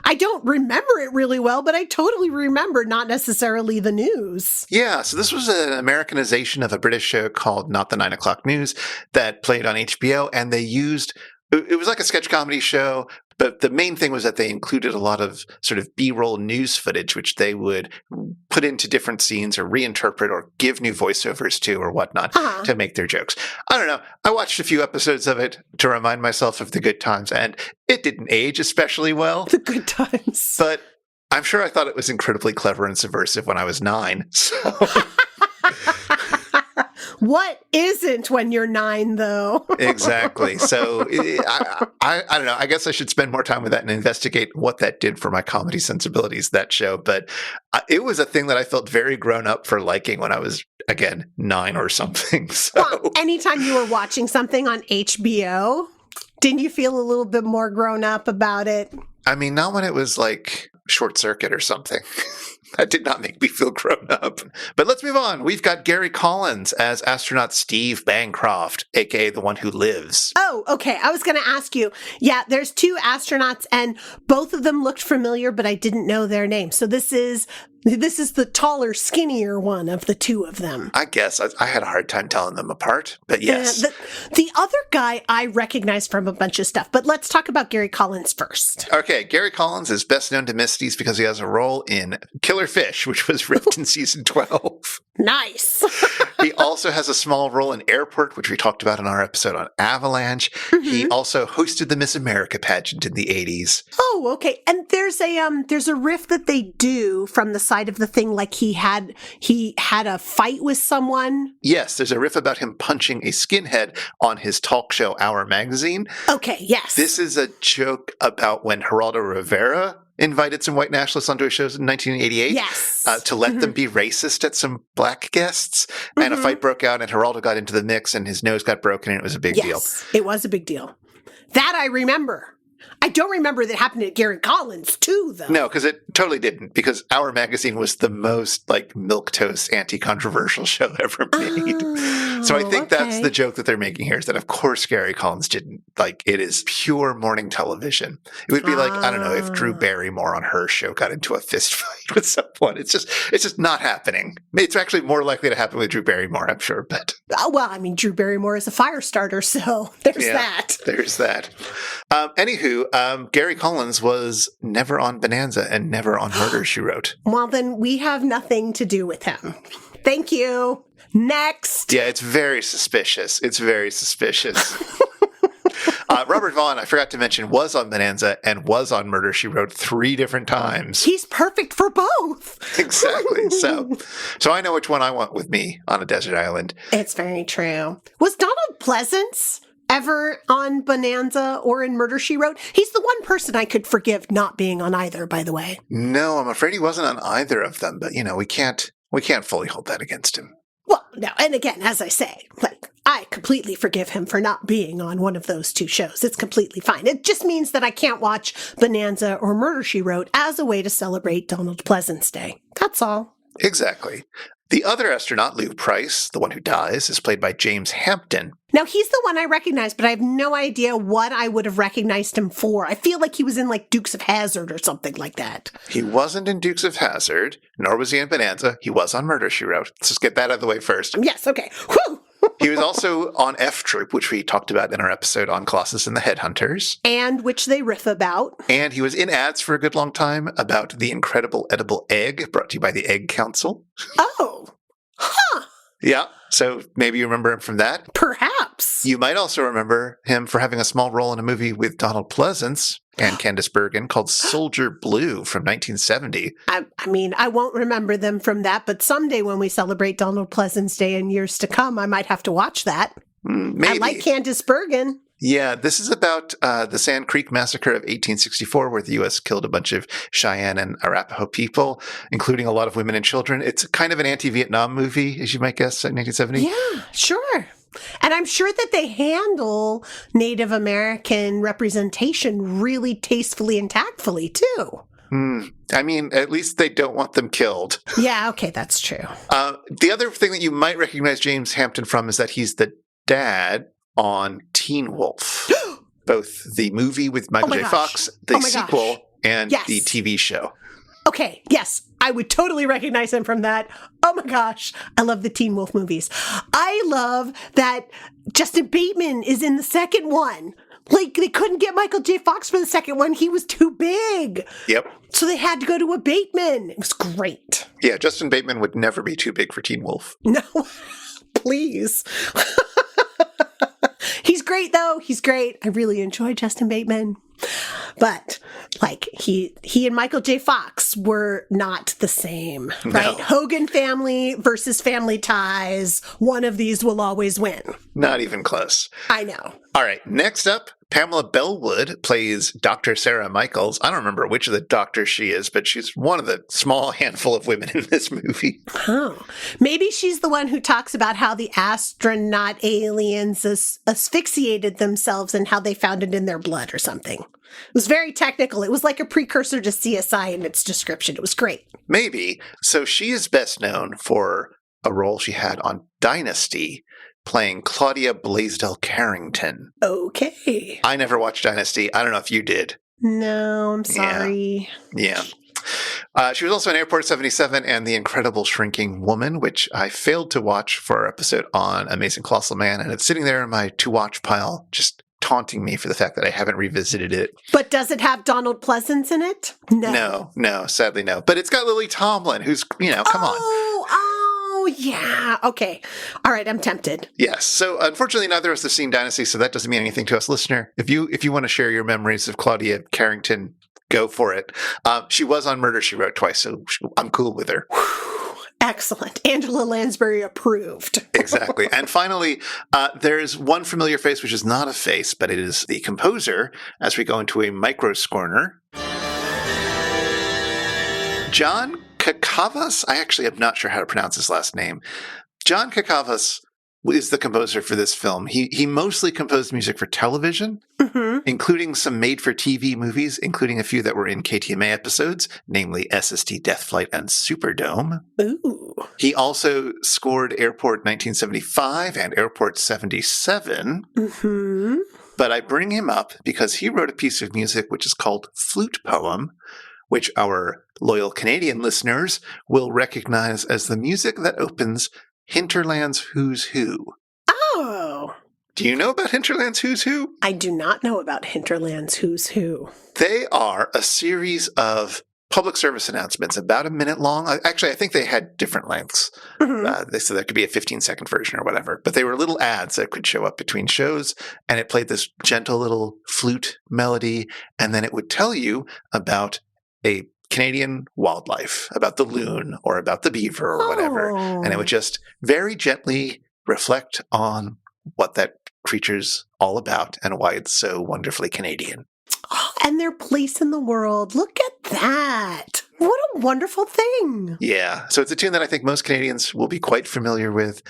I don't remember it really well, but I totally remember Not Necessarily the News. Yeah, so this was an Americanization of a British show called Not the 9 O'Clock News that played on HBO, and they used, it was like a sketch comedy show, but the main thing was that they included a lot of sort of B-roll news footage, which they would put into different scenes or reinterpret or give new voiceovers to or whatnot to make their jokes. I don't know. I watched a few episodes of it to remind myself of the good times, and it didn't age especially well. The good times. But I'm sure I thought it was incredibly clever and subversive when I was 9. So... What isn't when you're 9, though? Exactly. So I don't know. I guess I should spend more time with that and investigate what that did for my comedy sensibilities, that show. But it was a thing that I felt very grown up for liking when I was, again, 9 or something. So well, anytime you were watching something on HBO, didn't you feel a little bit more grown up about it? I mean, not when it was like Short Circuit or something. That did not make me feel grown up. But let's move on. We've got Gary Collins as astronaut Steve Bancroft, a.k.a. the one who lives. Oh, okay. I was going to ask you. Yeah, there's 2 astronauts, and both of them looked familiar, but I didn't know their names. So this is the taller, skinnier one of the 2 of them. I guess. I had a hard time telling them apart, but yes. The other guy I recognize from a bunch of stuff, but let's talk about Gary Collins first. Okay, Gary Collins is best known to Misties because he has a role in Killer Fish, which was ripped in season 12. Nice. He also has a small role in Airport, which we talked about in our episode on Avalanche. Mm-hmm. He also hosted the Miss America pageant in the 80s. Oh, okay. And there's a riff that they do from the side of the thing, like he had a fight with someone. Yes, there's a riff about him punching a skinhead on his talk show Our Magazine. Okay, yes. This is a joke about when Geraldo Rivera invited some white nationalists onto his shows in 1988. Yes. To let them be racist at some black guests. And a fight broke out, and Geraldo got into the mix, and his nose got broken, and it was a big deal. Yes, it was a big deal. That I remember. I don't remember that happened at Gary Collins, too, though. No, because it totally didn't, because Our Magazine was the most, like, milquetoast, anti-controversial show ever made. So I think that's the joke that they're making here, is that, of course, Gary Collins didn't. Like, it is pure morning television. It would be like, I don't know, if Drew Barrymore on her show got into a fist fight with someone. It's just not happening. It's actually more likely to happen with Drew Barrymore, I'm sure, but... Well, I mean, Drew Barrymore is a fire starter, so there's that. There's that. Anywho, Gary Collins was never on Bonanza and never on Murder, She Wrote. Well, then we have nothing to do with him. Thank you. Next. Yeah, it's very suspicious. Robert Vaughn, I forgot to mention, was on Bonanza and was on Murder, She Wrote 3 different times. He's perfect for both. Exactly. So I know which one I want with me on a desert island. It's very true. Was Donald Pleasence ever on Bonanza or in Murder, She Wrote? He's the one person I could forgive not being on either, by the way. No, I'm afraid he wasn't on either of them, but, we can't fully hold that against him. Well, no, and again, as I say, I completely forgive him for not being on one of those 2 shows. It's completely fine. It just means that I can't watch Bonanza or Murder, She Wrote as a way to celebrate Donald Pleasence Day. That's all. Exactly. The other astronaut, Lou Price, the one who dies, is played by James Hampton. Now, he's the one I recognize, but I have no idea what I would have recognized him for. I feel like he was in, Dukes of Hazzard or something like that. He wasn't in Dukes of Hazzard, nor was he in Bonanza. He was on Murder, She Wrote. Let's just get that out of the way first. Yes, okay. Whew! He was also on F Troop, which we talked about in our episode on Colossus and the Headhunters. And which they riff about. And he was in ads for a good long time about the incredible edible egg, brought to you by the Egg Council. Oh. Huh. Yeah, so maybe you remember him from that. Perhaps. You might also remember him for having a small role in a movie with Donald Pleasence and Candice Bergen called Soldier Blue from 1970. I mean, I won't remember them from that, but someday when we celebrate Donald Pleasence Day in years to come, I might have to watch that. Maybe. I like Candice Bergen. Yeah, this is about the Sand Creek Massacre of 1864, where the U.S. killed a bunch of Cheyenne and Arapaho people, including a lot of women and children. It's kind of an anti-Vietnam movie, as you might guess, in 1970. Yeah, sure. And I'm sure that they handle Native American representation really tastefully and tactfully, too. I mean, at least they don't want them killed. Yeah, okay, that's true. The other thing that you might recognize James Hampton from is that he's the dad on Teen Wolf, both the movie with Michael J. Fox, the sequel, and the TV show. Okay, yes, I would totally recognize him from that. Oh my gosh, I love the Teen Wolf movies. I love that Justin Bateman is in the second one. They couldn't get Michael J. Fox for the second one. He was too big. Yep. So they had to go to a Bateman. It was great. Yeah, Justin Bateman would never be too big for Teen Wolf. No, please. He's great, though. He's great. I really enjoy Justin Bateman. But, he and Michael J. Fox were not the same, right? No. Hogan family versus Family Ties. One of these will always win. Not even close. I know. All right, next up, Pamela Bellwood plays Dr. Sarah Michaels. I don't remember which of the doctors she is, but she's one of the small handful of women in this movie. Oh, maybe she's the one who talks about how the astronaut aliens asphyxiated themselves and how they found it in their blood or something. It was very technical. It was like a precursor to CSI in its description. It was great. Maybe. So she is best known for a role she had on Dynasty, playing Claudia Blaisdell Carrington. Okay. I never watched Dynasty. I don't know if you did. No, I'm sorry. Yeah. She was also in Airport 77 and The Incredible Shrinking Woman, which I failed to watch for our episode on Amazing Colossal Man, and it's sitting there in my to-watch pile, just taunting me for the fact that I haven't revisited it. But does it have Donald Pleasence in it? No, sadly no. But it's got Lily Tomlin, who's, come on. Oh, yeah. Okay. All right, I'm tempted. Yes. So unfortunately, neither of us have seen Dynasty, so that doesn't mean anything to us, listener. If you want to share your memories of Claudia Carrington, go for it. She was on Murder, She Wrote twice, so I'm cool with her. Excellent. Angela Lansbury approved. Exactly. And finally, there's one familiar face, which is not a face, but it is the composer, as we go into a micro scorner. John Cacavas? I actually am not sure how to pronounce his last name. John Cacavas is the composer for this film. He mostly composed music for television, including some made-for-TV movies, including a few that were in KTMA episodes, namely SST Deathflight and Superdome. Ooh. He also scored Airport 1975 and Airport 77. But I bring him up because he wrote a piece of music which is called Flute Poem, which our loyal Canadian listeners will recognize as the music that opens Hinterland's Who's Who. Oh. Do you know about Hinterland's Who's Who? I do not know about Hinterland's Who's Who. They are a series of public service announcements, about a minute long. Actually, I think they had different lengths. They said there could be a 15-second version or whatever. But they were little ads that could show up between shows, and it played this gentle little flute melody, and then it would tell you about a Canadian wildlife, about the loon or about the beaver or whatever. And it would just very gently reflect on what that creature's all about and why it's so wonderfully Canadian. And their place in the world. Look at that. What a wonderful thing. Yeah. So it's a tune that I think most Canadians will be quite familiar with.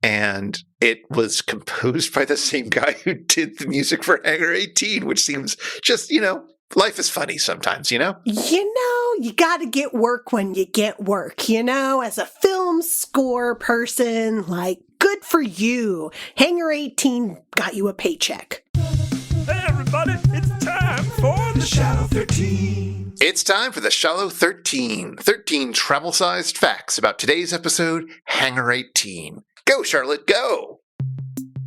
And it was composed by the same guy who did the music for Hangar 18, which seems just, life is funny sometimes, You got to get work when you get work, as a film score person, good for you. Hangar 18 got you a paycheck. Hey everybody, it's time for the Shallow 13. It's time for the Shallow 13. 13 travel-sized facts about today's episode, Hangar 18. Go, Charlotte, go!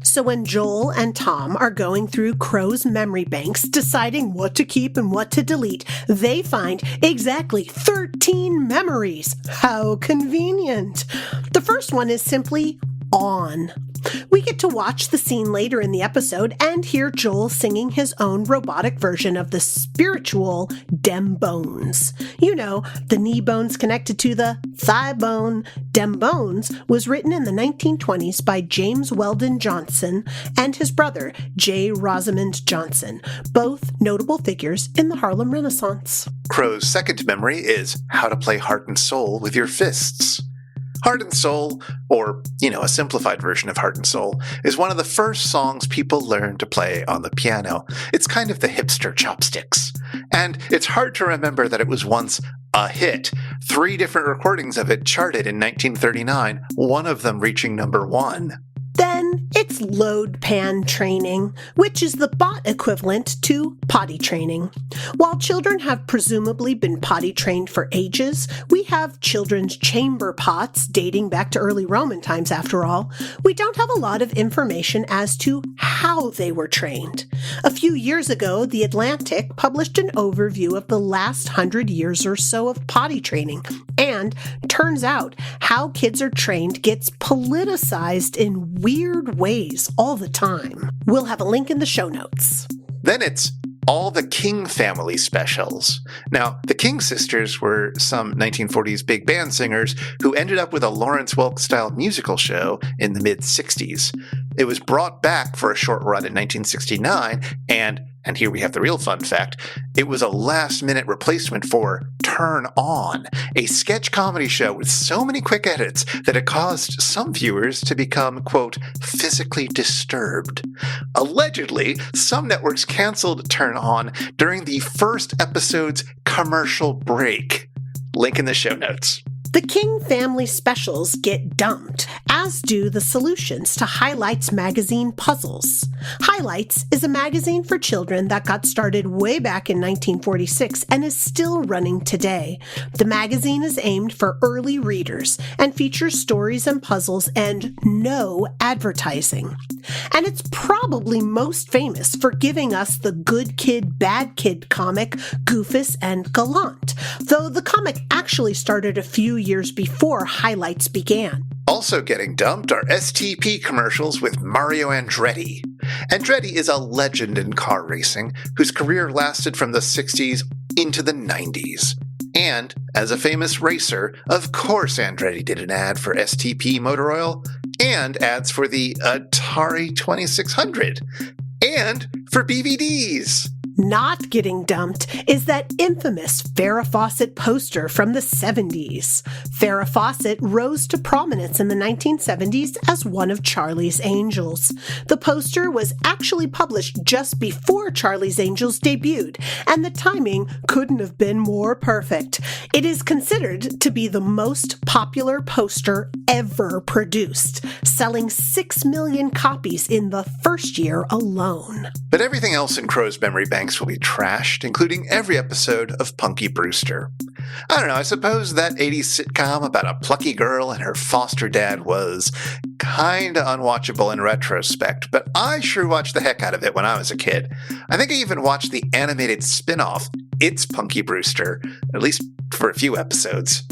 So when Joel and Tom are going through Crow's memory banks, deciding what to keep and what to delete, they find exactly 13 memories. How convenient. The first one is simply on. We get to watch the scene later in the episode and hear Joel singing his own robotic version of the spiritual Dem Bones. The knee bones connected to the thigh bone. Dem Bones was written in the 1920s by James Weldon Johnson and his brother, J. Rosamond Johnson, both notable figures in the Harlem Renaissance. Crow's second memory is how to play Heart and Soul with your fists. Heart and Soul, or, a simplified version of Heart and Soul, is one of the first songs people learn to play on the piano. It's kind of the hipster chopsticks. And it's hard to remember that it was once a hit. 3 different recordings of it charted in 1939, one of them reaching number 1. Then it's load pan training, which is the bot equivalent to potty training. While children have presumably been potty trained for ages, we have children's chamber pots dating back to early Roman times after all. We don't have a lot of information as to how they were trained. A few years ago, The Atlantic published an overview of the last 100 years or so of potty training, and turns out how kids are trained gets politicized in weird ways all the time. We'll have a link in the show notes. Then it's all the King family specials. Now, the King sisters were some 1940s big band singers who ended up with a Lawrence Welk-style musical show in the mid-60s. It was brought back for a short run in 1969, and here we have the real fun fact, it was a last-minute replacement for Turn On, a sketch comedy show with so many quick edits that it caused some viewers to become, quote, physically disturbed. Allegedly, some networks canceled Turn On during the first episode's commercial break. Link in the show notes. The King family specials get dumped, as do the solutions to Highlights magazine puzzles. Highlights is a magazine for children that got started way back in 1946 and is still running today. The magazine is aimed for early readers and features stories and puzzles and no advertising. And it's probably most famous for giving us the good kid, bad kid comic Goofus and Gallant, though the comic actually started a few years before Highlights began. Also getting dumped are STP commercials with Mario Andretti. Andretti is a legend in car racing whose career lasted from the 60s into the 90s. And, as a famous racer, of course Andretti did an ad for STP motor oil, and ads for the Atari 2600, and for BVDs. Not getting dumped is that infamous Farrah Fawcett poster from the 70s. Farrah Fawcett rose to prominence in the 1970s as one of Charlie's Angels. The poster was actually published just before Charlie's Angels debuted, and the timing couldn't have been more perfect. It is considered to be the most popular poster ever produced, selling 6 million copies in the first year alone. But everything else in Crow's memory banks will be trashed, including every episode of Punky Brewster. I don't know, I suppose that 80s sitcom about a plucky girl and her foster dad was kinda unwatchable in retrospect, but I sure watched the heck out of it when I was a kid. I think I even watched the animated spin-off, It's Punky Brewster, at least for a few episodes.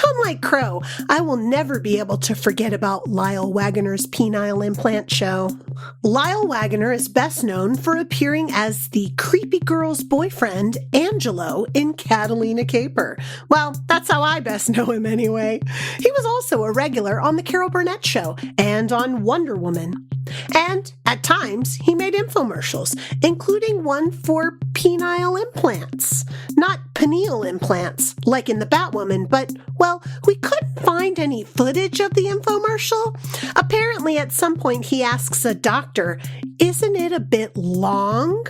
Unlike Crow, I will never be able to forget about Lyle Waggoner's penile implant show. Lyle Waggoner is best known for appearing as the creepy girl's boyfriend, Angelo, in Catalina Caper. Well, that's how I best know him anyway. He was also a regular on The Carol Burnett Show and on Wonder Woman. And at times, he made infomercials, including one for penile implants. Not pineal implants, like in the Batwoman, but, well, we couldn't find any footage of the infomercial. Apparently, at some point, he asks a doctor, "Isn't it a bit long?"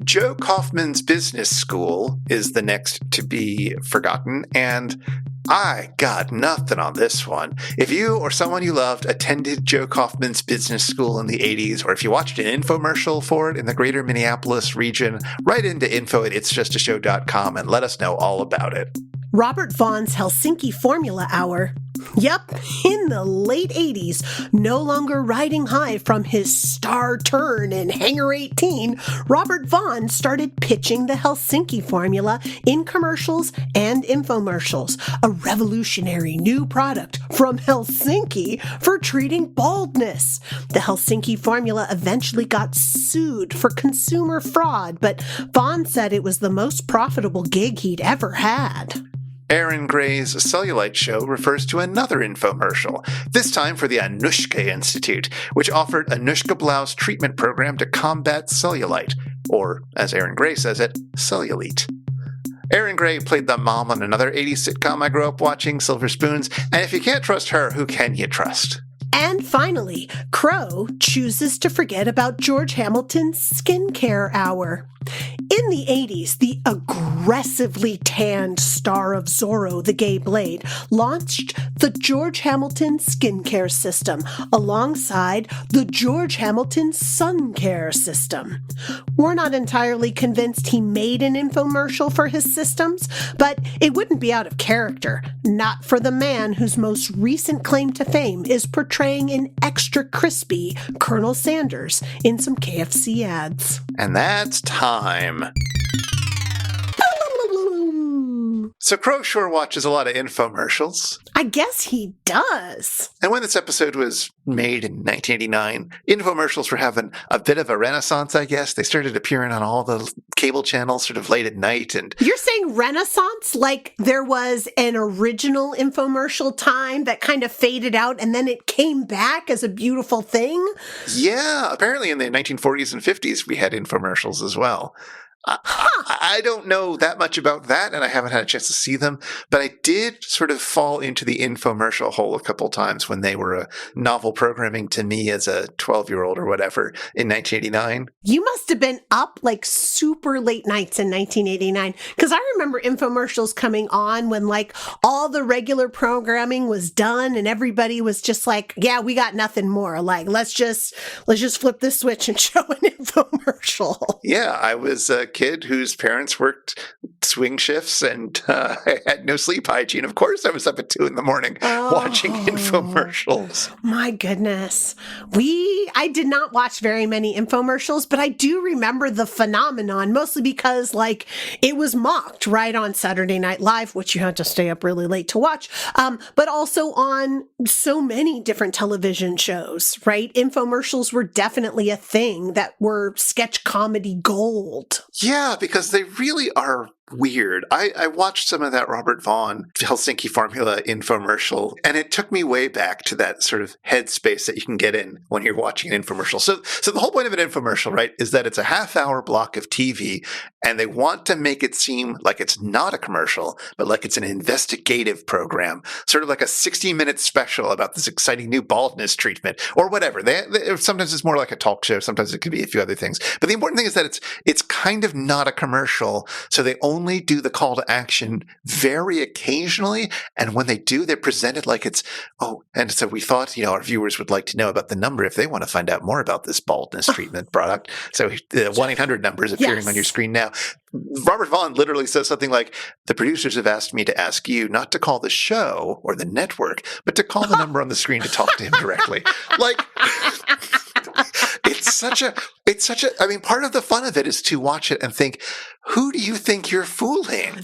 Joe Kaufman's Business School is the next to be forgotten, and I got nothing on this one. If you or someone you loved attended Joe Kaufman's Business School in the 80s, or if you watched an infomercial for it in the greater Minneapolis region, write into info@itsjustashow.com and let us know all about it. Robert Vaughn's Helsinki Formula Hour. Yep, in the late 80s, no longer riding high from his star turn in Hangar 18, Robert Vaughn started pitching the Helsinki formula in commercials and infomercials, a revolutionary new product from Helsinki for treating baldness. The Helsinki formula eventually got sued for consumer fraud, but Vaughn said it was the most profitable gig he'd ever had. Aaron Gray's Cellulite Show refers to another infomercial, this time for the Anushka Institute, which offered Anushka Blau's treatment program to combat cellulite, or, as Aaron Gray says it, cellulite. Aaron Gray played the mom on another 80s sitcom I grew up watching, Silver Spoons, and if you can't trust her, who can you trust? And finally, Crow chooses to forget about George Hamilton's Skincare Hour. In the 80s, the aggressively tanned star of Zorro, the Gay Blade, launched the George Hamilton Skincare System alongside the George Hamilton Sun Care System. We're not entirely convinced he made an infomercial for his systems, but it wouldn't be out of character, not for the man whose most recent claim to fame is portraying an extra crispy Colonel Sanders in some KFC ads. And that's time. So Crow sure watches a lot of infomercials. I guess he does. And when this episode was made in 1989, infomercials were having a bit of a renaissance, I guess. They started appearing on all the cable channels sort of late at night. And you're saying renaissance? Like there was an original infomercial time that kind of faded out and then it came back as a beautiful thing? Yeah, apparently in the 1940s and 50s, we had infomercials as well. I don't know that much about that, and I haven't had a chance to see them, but I did sort of fall into the infomercial hole a couple times when they were a novel programming to me as a 12-year-old or whatever in 1989. You must have been up like super late nights in 1989, because I remember infomercials coming on when like all the regular programming was done and everybody was just like, yeah, we got nothing more. Like, let's just flip this switch and show an infomercial. Yeah, I was a kid whose parents worked swing shifts and I had no sleep hygiene. Of course, I was up at 2 a.m. watching infomercials. My goodness. I did not watch very many infomercials, but I do remember the phenomenon, mostly because like it was mocked right on Saturday Night Live, which you had to stay up really late to watch, but also on so many different television shows, right? Infomercials were definitely a thing that were sketch comedy gold. Yeah, because they really are weird. I watched some of that Robert Vaughn Helsinki formula infomercial, and it took me way back to that sort of headspace that you can get in when you're watching an infomercial. So the whole point of an infomercial, right, is that it's a half-hour block of TV, and they want to make it seem like it's not a commercial, but like it's an investigative program, sort of like a 60-minute special about this exciting new baldness treatment or whatever. Sometimes it's more like a talk show. Sometimes it could be a few other things. But the important thing is that it's kind of not a commercial, so they only do the call to action very occasionally, and when they do, they're presented like it's, and so we thought, our viewers would like to know about the number if they want to find out more about this baldness treatment product. So the 1-800 number is appearing on your screen now. Robert Vaughn literally says something like, the producers have asked me to ask you not to call the show or the network, but to call the number on the screen to talk to him directly. Like, it's such a, I mean, part of the fun of it is to watch it and think, who do you think you're fooling?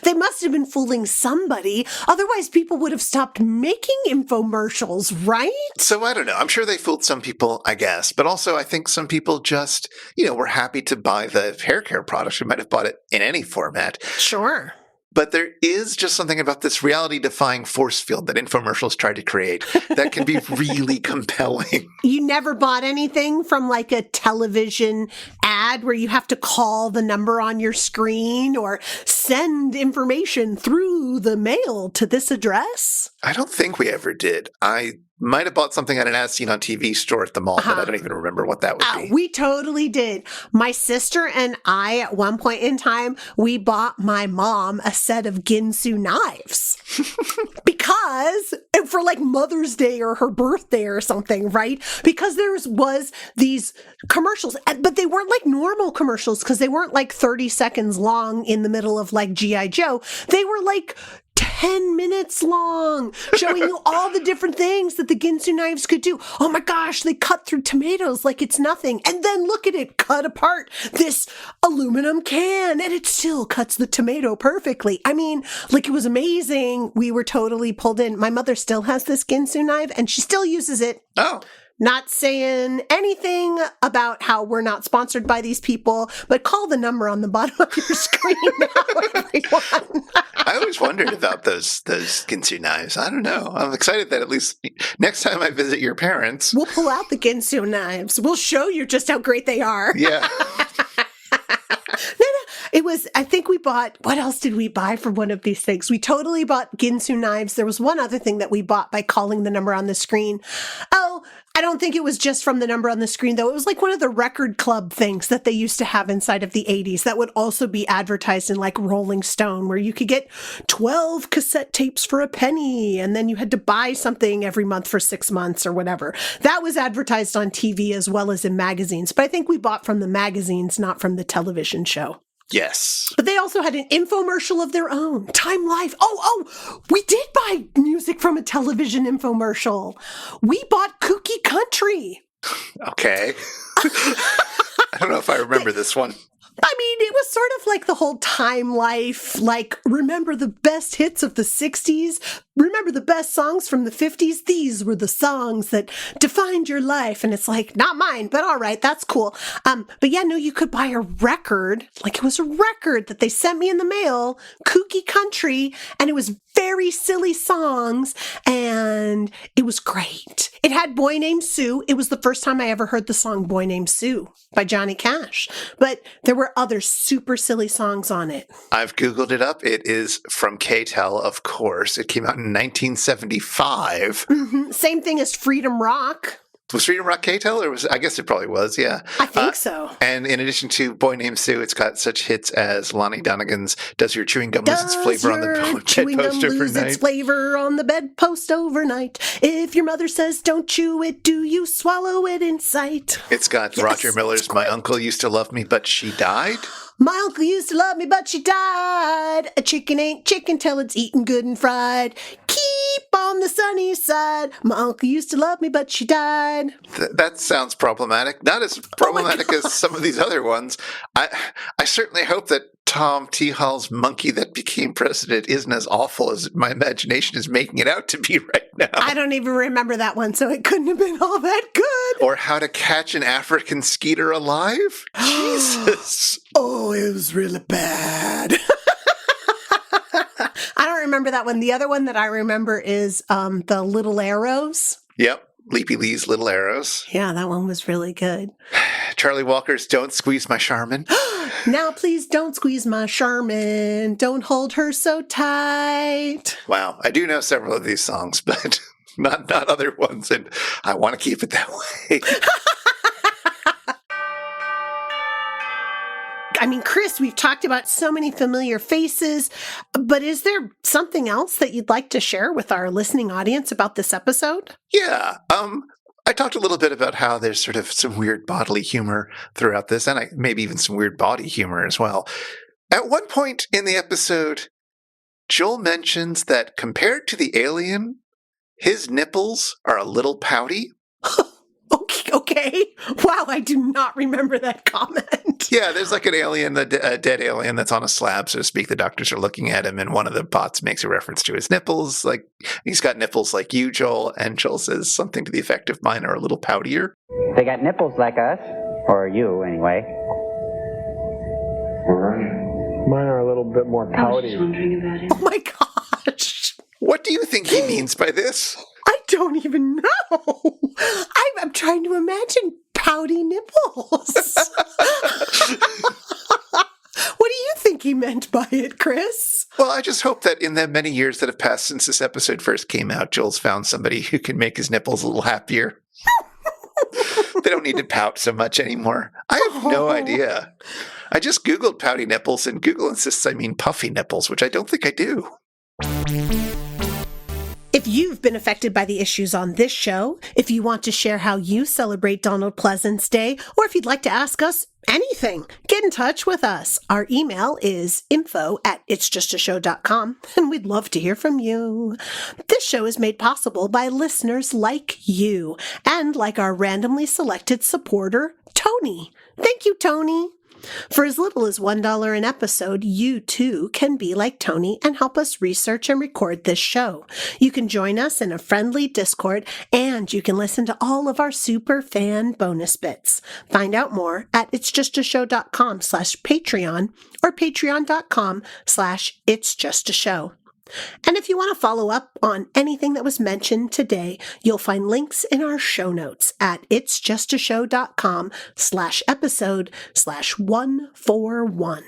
They must have been fooling somebody. Otherwise, people would have stopped making infomercials, right? So I don't know. I'm sure they fooled some people, I guess. But also, I think some people just, were happy to buy the hair care product who might have bought it in any format. Sure. But there is just something about this reality-defying force field that infomercials try to create that can be really compelling. You never bought anything from like a television ad where you have to call the number on your screen or send information through the mail to this address? I don't think we ever did. I might have bought something at an as seen on TV store at the mall, but I don't even remember what that would be. We totally did. My sister and I, at one point in time, we bought my mom a set of Ginsu knives because for like Mother's Day or her birthday or something, right? Because there was these commercials, but they weren't like normal commercials because they weren't like 30 seconds long in the middle of like G.I. Joe. They were like 10 minutes long, showing you all the different things that the Ginsu knives could do. Oh my gosh, they cut through tomatoes like it's nothing. And then look at it cut apart this aluminum can, and it still cuts the tomato perfectly. I mean, like, it was amazing. We were totally pulled in. My mother still has this Ginsu knife, and she still uses it. Oh. Not saying anything about how we're not sponsored by these people, but call the number on the bottom of your screen now, everyone. I always wondered about those Ginsu knives. I don't know. I'm excited that at least next time I visit your parents, we'll pull out the Ginsu knives. We'll show you just how great they are. Yeah. It was, I think we bought, what else did we buy for one of these things? We totally bought Ginsu knives. There was one other thing that we bought by calling the number on the screen. Oh, I don't think it was just from the number on the screen, though. It was like one of the record club things that they used to have inside of the 80s that would also be advertised in like Rolling Stone, where you could get 12 cassette tapes for a penny, and then you had to buy something every month for 6 months or whatever. That was advertised on TV as well as in magazines. But I think we bought from the magazines, not from the television show. Yes. But they also had an infomercial of their own. Time Life. Oh, we did buy music from a television infomercial. We bought Kooky Country. Okay. I don't know if I remember this one. I mean, it was sort of like the whole Time Life, like, remember the best hits of the 60s? Remember the best songs from the 50s? These were the songs that defined your life. And it's like, not mine, but all right, that's cool. But yeah, no, you could buy a record. Like, it was a record that they sent me in the mail, Kooky Country, and it was very silly songs, and it was great. It had Boy Named Sue. It was the first time I ever heard the song Boy Named Sue by Johnny Cash. But there were other super silly songs on it. I've Googled it up. It is from K-Tel, of course. It came out in 1975. Mm-hmm. Same thing as Freedom Rock. Was Freedom Rock K-Tel, or I guess it probably was, yeah. I think so. And in addition to Boy Named Sue, it's got such hits as Lonnie Donegan's Does Your Chewing Gum Lose Its Flavor on the Bedpost Overnight? Its flavor on the bedpost overnight. If your mother says don't chew it, do you swallow it in sight? It's got Roger Miller's My Uncle Used to Love Me, But She Died. My uncle used to love me, but she died. A chicken ain't chicken till it's eaten good and fried. Keep keep on the sunny side. My uncle used to love me, but she died. That sounds problematic. Not as problematic as some of these other ones. I certainly hope that Tom T. Hall's Monkey That Became President isn't as awful as my imagination is making it out to be right now. I don't even remember that one, so it couldn't have been all that good. Or How to Catch an African Skeeter Alive? Jesus. Oh, it was really bad. I don't remember that one. The other one that I remember is the Little Arrows. Yep. Leapy Lee's Little Arrows. Yeah, that one was really good. Charlie Walker's Don't Squeeze My Charmin. Now please don't squeeze my Charmin. Don't hold her so tight. Wow. I do know several of these songs, but not other ones, and I want to keep it that way. I mean, Chris, we've talked about so many familiar faces, but is there something else that you'd like to share with our listening audience about this episode? Yeah. I talked a little bit about how there's sort of some weird bodily humor throughout this, and maybe even some weird body humor as well. At one point in the episode, Joel mentions that compared to the alien, his nipples are a little pouty. Okay. Wow, I do not remember that comment. Yeah, there's like an alien, a dead alien that's on a slab, so to speak. The doctors are looking at him, and one of the bots makes a reference to his nipples. Like, he's got nipples like you, Joel. And Joel says something to the effect of, mine are a little poutier. They got nipples like us, or you anyway. Mine are a little bit more pouty. Oh my gosh. What do you think he means by this? I don't even know. I'm trying to imagine pouty nipples. What do you think he meant by it, Chris? Well, I just hope that in the many years that have passed since this episode first came out, Joel's found somebody who can make his nipples a little happier. They don't need to pout so much anymore. I have no idea. I just Googled pouty nipples, and Google insists I mean puffy nipples, which I don't think I do. If you've been affected by the issues on this show, if you want to share how you celebrate Donald Pleasence Day, or if you'd like to ask us anything, get in touch with us. Our email is info@itsjustashow.com, and we'd love to hear from you. This show is made possible by listeners like you, and like our randomly selected supporter, Tony. Thank you, Tony. For as little as $1 an episode, you too can be like Tony and help us research and record this show. You can join us in a friendly Discord, and you can listen to all of our super fan bonus bits. Find out more at itsjustashow.com/Patreon or patreon.com/itsjustashow. And if you want to follow up on anything that was mentioned today, you'll find links in our show notes at itsjustashow.com/episode/141.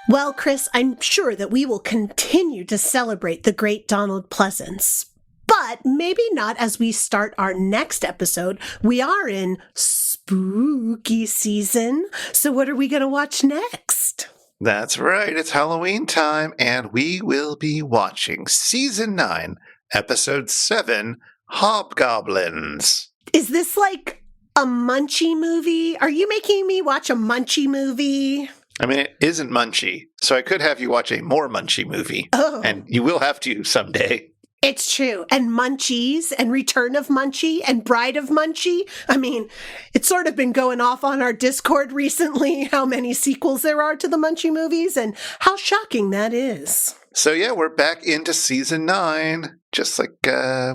Well, Chris, I'm sure that we will continue to celebrate the great Donald Pleasence, but maybe not as we start our next episode. We are in spooky season, so what are we going to watch next? That's right. It's Halloween time, and we will be watching Season 9, Episode 7, Hobgoblins. Is this like a Munchie movie? Are you making me watch a Munchie movie? I mean, it isn't Munchie, so I could have you watch a more Munchie movie. Oh. And you will have to someday. It's true. And Munchies and Return of Munchie and Bride of Munchie. I mean, it's sort of been going off on our Discord recently how many sequels there are to the Munchie movies and how shocking that is. So yeah, we're back into Season 9, just like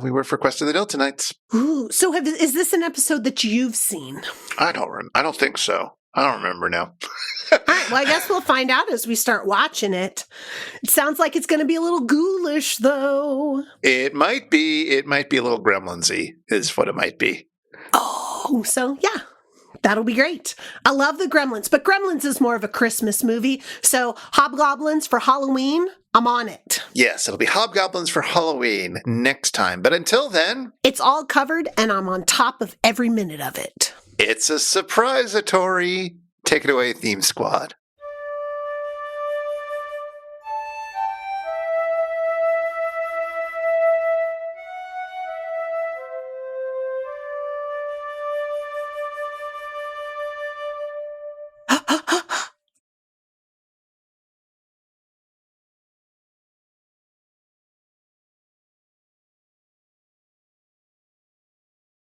we were for Quest of the Deltonites. Ooh, so is this an episode that you've seen? I don't think so. I don't remember now. All right, well, I guess we'll find out as we start watching it. It sounds like it's going to be a little ghoulish, though. It might be a little gremlinsy, is what it might be. Oh, so yeah, that'll be great. I love the Gremlins, but Gremlins is more of a Christmas movie. So Hobgoblins for Halloween, I'm on it. Yes, it'll be Hobgoblins for Halloween next time. But until then, it's all covered, and I'm on top of every minute of it. It's a surprisatory. Take it away, Theme Squad.